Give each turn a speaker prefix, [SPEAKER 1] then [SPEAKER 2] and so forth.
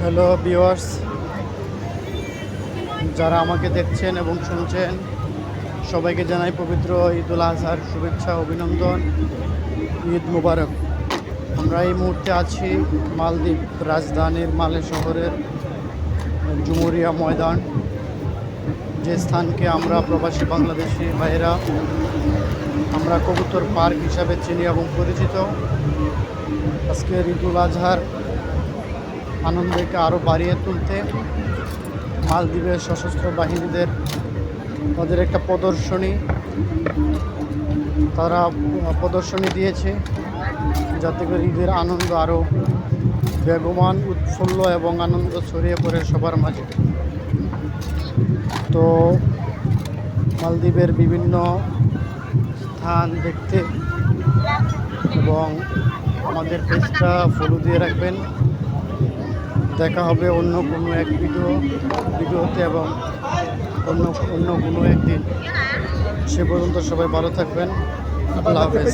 [SPEAKER 1] Hello viewers, যারা আমাকে দেখছেন এবং শুনছেন সবাইকে জানাই পবিত্র ঈদুল আজহার শুভেচ্ছা অভিনন্দন। ঈদ মুবারক। আমরা এই মুহূর্তে আছি মালদ্বীপ রাজধানীর মালে শহরের জুমুরিয়া ময়দান, যে স্থানকে আমরা প্রবাসী বাংলাদেশি ভাইয়েরা আমরা কবুতর পার্ক হিসাবে চিনি এবং পরিচিত। আজকের ঈদুল আজহার আনন্দকে আরও বাড়িয়ে তুলতে মালদ্বীপের সশস্ত্র বাহিনীদের তাদের একটা তারা প্রদর্শনী দিয়েছে, যাতে করে ঈদের আনন্দ আরও বেগমান, উৎফুল্ল এবং আনন্দ ছড়িয়ে পড়ে সবার মাঝে। তো মালদ্বীপের বিভিন্ন স্থান দেখতে এবং আমাদের পেজটা ফলো দিয়ে রাখবেন। দেখা হবে অন্য কোনো এক ভিডিওতে এবং অন্য কোনো একদিন। সে পর্যন্ত সবাই ভালো থাকবেন। আল্লাহ হাফেজ।